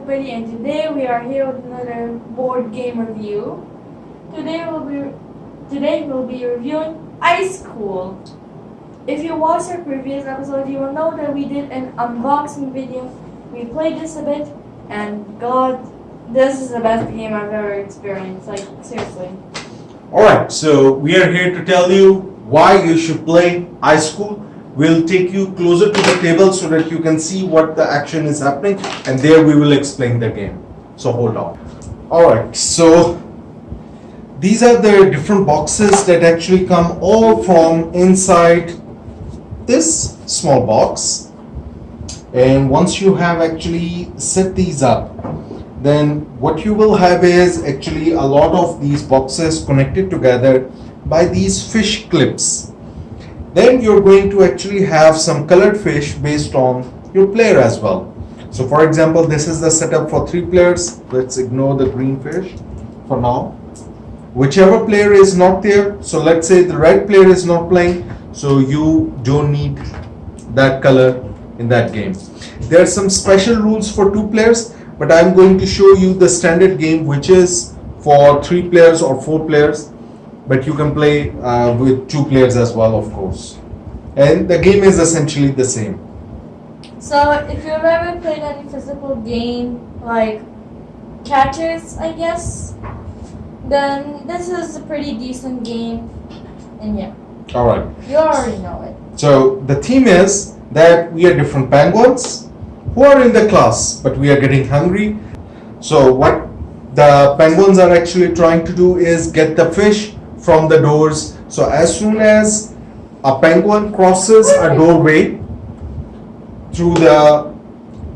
everybody, and today we are here with another board game review. Today we'll be reviewing IceCool. If you watched our previous episode, you will know that we did an unboxing video. We played this a bit, and God, this is the best game I've ever experienced. Like, seriously. Alright, so we are here to tell you why you should play IceCool. We'll take you closer to the table so that you can see what the action is happening, and there we will explain the game. So hold on. Alright, so these are the different boxes that actually come all from inside this small box. And once you have actually set these up, then what you will have is actually a lot of these boxes connected together by these fish clips. Then you're going to actually have some colored fish based on your player as well. So for example, this is the setup for 3 players. Let's ignore the green fish for now. Whichever player is not there, so let's say the red player is not playing, so you don't need that color in that game. There are some special rules for 2 players, but I'm going to show you the standard game, which is for 3 players or 4 players. But you can play with 2 players as well, of course. And the game is essentially the same. So, if you've ever played any physical game, like catches, I guess, then this is a pretty decent game. And yeah. Alright. You already know it. So, the theme is that we are different penguins who are in the class, but we are getting hungry. So, what the penguins are actually trying to do is get the fish from the doors. So as soon as a penguin crosses a doorway, through the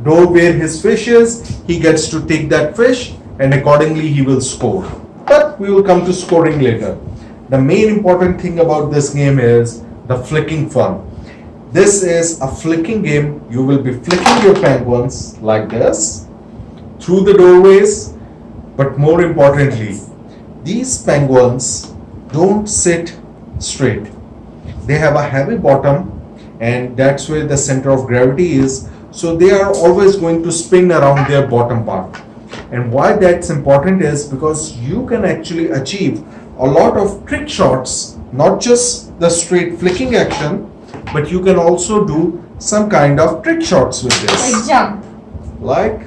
door where his fish is, he gets to take that fish, and accordingly he will score. But we will come to scoring later. The main important thing about this game is the flicking fun. This is a flicking game. You will be flicking your penguins like this through the doorways, but more importantly, these penguins don't sit straight. They have a heavy bottom, and that's where the center of gravity is. So they are always going to spin around their bottom part. And why that's important is because you can actually achieve a lot of trick shots, not just the straight flicking action, but you can also do some kind of trick shots with this. Like jump. Like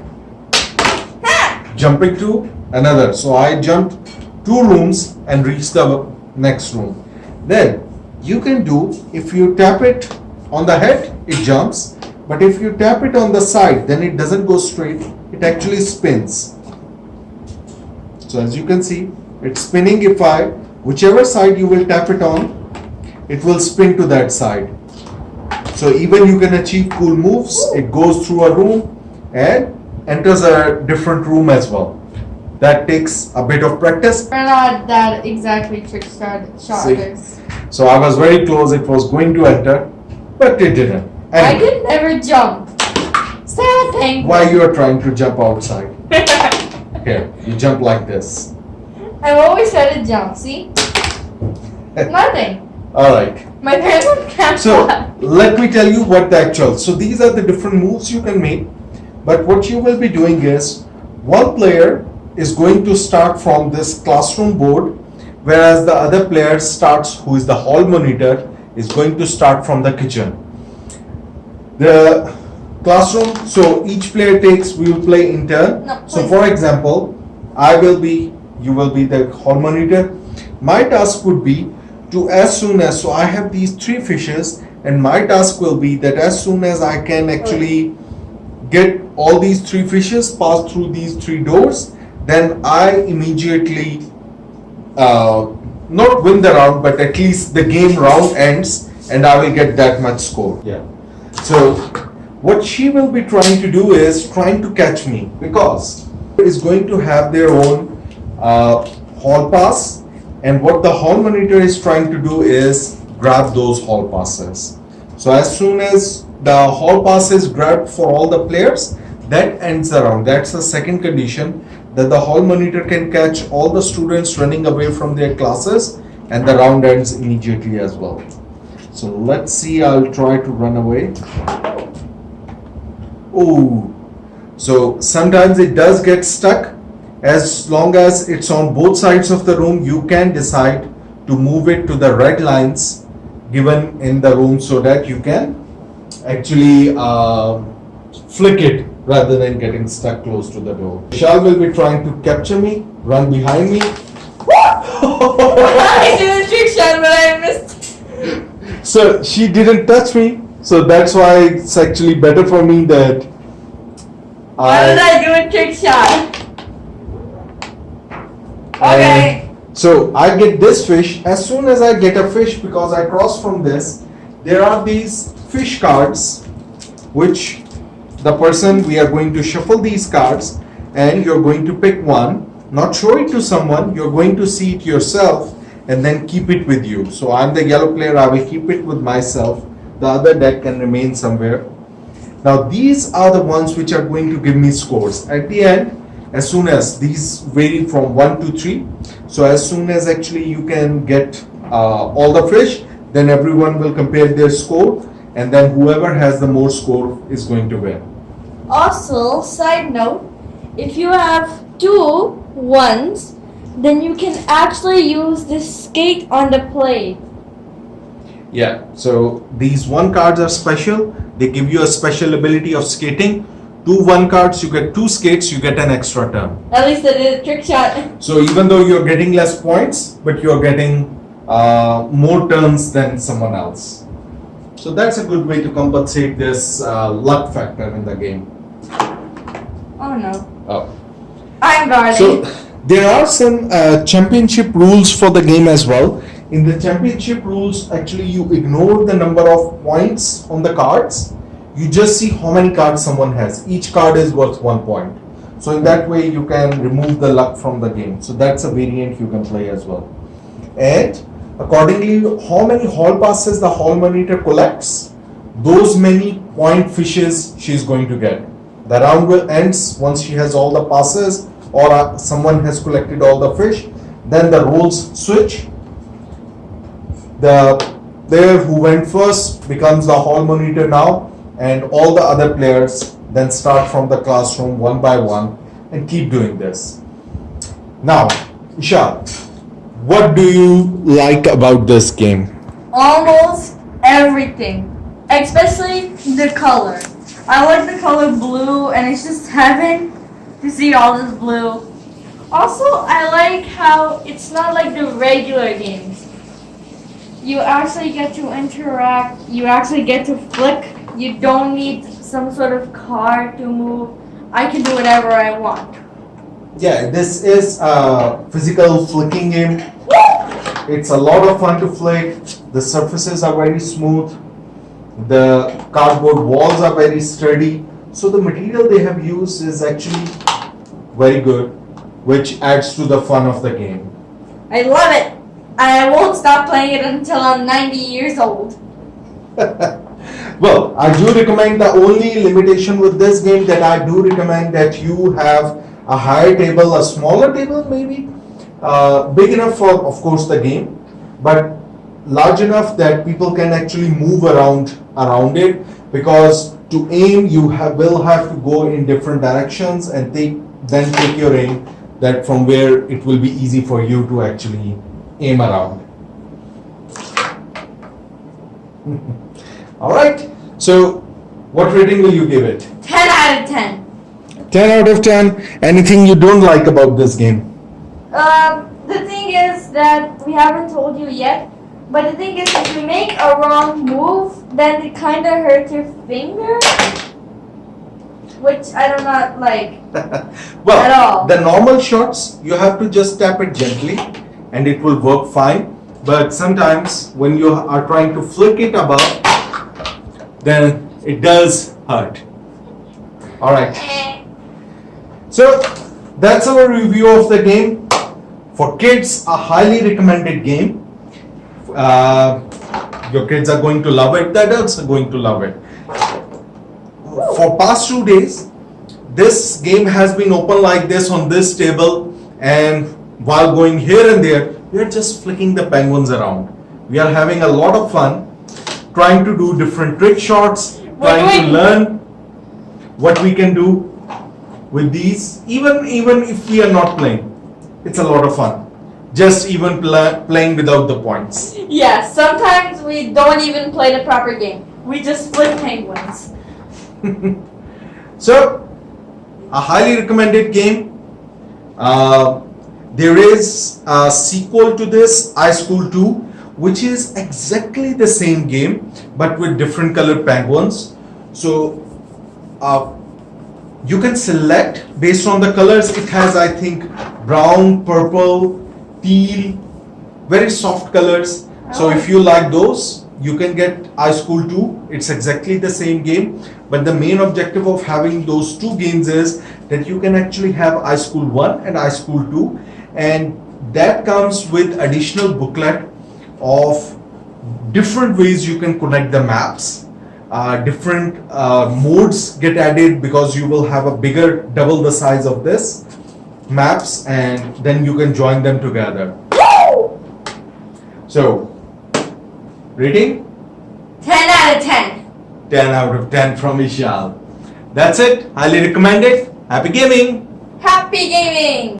jumping to another. So I jumped 2 rooms and reached the next room. Then you can do, if you tap it on the head, it jumps, but if you tap it on the side, then it doesn't go straight, it actually spins. So as you can see, it's spinning. Whichever side you will tap it on, it will spin to that side. So even you can achieve cool moves. It goes through a room and enters a different room as well. That takes a bit of practice. We're not that exactly trick shotters. So I was very close, it was going to enter, but it didn't. Anyway, I could never jump. Sad thing. why you are trying to jump outside? Here, you jump like this. I've always tried to jump, see? Nothing. Alright. My parents can't So fly. let me tell you what the actual. So these are the different moves you can make. But what you will be doing is, one player is going to start from this classroom board, whereas the other player starts, who is the hall monitor, is going to start from the kitchen. The classroom, so each player takes, we will play in turn. No, So please. for example, you will be the hall monitor. My task would be to, as soon as, so I have these 3 fishes, and my task will be that as soon as I can actually get all these 3 fishes, pass through these 3 doors, then I immediately not win the round, but at least the game round ends and I will get that much score. Yeah. So what she will be trying to do is trying to catch me, because is going to have their own hall pass, and what the hall monitor is trying to do is grab those hall passes. So as soon as the hall pass is grabbed for all the players, that ends the round. That's the second condition, that the hall monitor can catch all the students running away from their classes, and the round ends immediately as well. So let's see, I'll try to run away. Oh, So sometimes it does get stuck. As long as it's on both sides of the room, you can decide to move it to the red lines given in the room so that you can actually flick it rather than getting stuck close to the door. Vishal will be trying to capture me, run behind me. I did a trick shot, but I missed. So she didn't touch me, so that's why it's actually better for me that Why did I do a trick shot? Okay. So I get this fish. As soon as I get a fish, because I cross from this, there are these fish cards, which the person, we are going to shuffle these cards, and you're going to pick one, not show it to someone, you're going to see it yourself, and then keep it with you. So I'm the yellow player, I will keep it with myself. The other deck can remain somewhere. Now these are the ones which are going to give me scores. At the end, as soon as these vary from 1 to 3, so as soon as actually you can get all the fish, then everyone will compare their score, and then whoever has the more score is going to win. Also, side note, if you have 2 ones, then you can actually use this skate on the plate. Yeah, so these 1 cards are special. They give you a special ability of skating. 2 1 cards, you get 2 skates, you get an extra turn. At least I did a trick shot. So even though you're getting less points, but you're getting more turns than someone else. So that's a good way to compensate this luck factor in the game. Oh no. Oh. I'm guarding. So there are some championship rules for the game as well. In the championship rules, actually you ignore the number of points on the cards. You just see how many cards someone has. Each card is worth 1 point. So in that way you can remove the luck from the game. So that's a variant you can play as well. And accordingly, how many hall passes the hall monitor collects, those many point fishes she's going to get. The round will ends once she has all the passes or someone has collected all the fish. Then the roles switch. The player who went first becomes the hall monitor now, and all the other players then start from the classroom one by one and keep doing this. Now, Isha, what do you like about this game? Almost everything, especially the color. I like the color blue, and it's just heaven to see all this blue. Also, I like how it's not like the regular games. You actually get to interact, you actually get to flick. You don't need some sort of card to move. I can do whatever I want. Yeah, this is a physical flicking game. It's a lot of fun to flick. The surfaces are very smooth. The cardboard walls are very sturdy. So the material they have used is actually very good, which adds to the fun of the game. I love it. I won't stop playing it until I'm 90 years old. Well, I do recommend, the only limitation with this game that I do recommend that you have a higher table, a smaller table maybe, big enough for of course the game, but large enough that people can actually move around it, because to aim you will have to go in different directions and then take your aim, that from where it will be easy for you to actually aim around. Alright, so what rating will you give it? 10 out of 10. 10 out of 10. Anything you don't like about this game? The thing is that we haven't told you yet, but the thing is if you make a wrong move, then it kind of hurts your finger, which I do not like Well, at all. the normal shots, you have to just tap it gently and it will work fine. But sometimes when you are trying to flick it above, then it does hurt. Alright. So that's our review of the game. For kids, a highly recommended game. Your kids are going to love it. The adults are going to love it. For past 2 days, this game has been open like this on this table, and while going here and there, we are just flicking the penguins around. We are having a lot of fun trying to do different trick shots, trying to learn what we can do. with these. Even if we are not playing, it's a lot of fun. Just even playing without the points. Yeah, sometimes we don't even play the proper game. We just flip penguins. So, a highly recommended game. There is a sequel to this, IceCool 2, which is exactly the same game but with different colored penguins. So, you can select based on the colors. It has, I think, brown, purple, teal, very soft colors. So if you like those, you can get IceCool 2. It's exactly the same game, but the main objective of having those two games is that you can actually have IceCool 1 and IceCool 2, and that comes with additional booklet of different ways you can connect the maps. Different modes get added because you will have a bigger, double the size of this maps, and then you can join them together. So, rating? 10 out of 10. 10 out of 10 from Ishal. That's it. Highly recommended. Happy gaming. Happy gaming!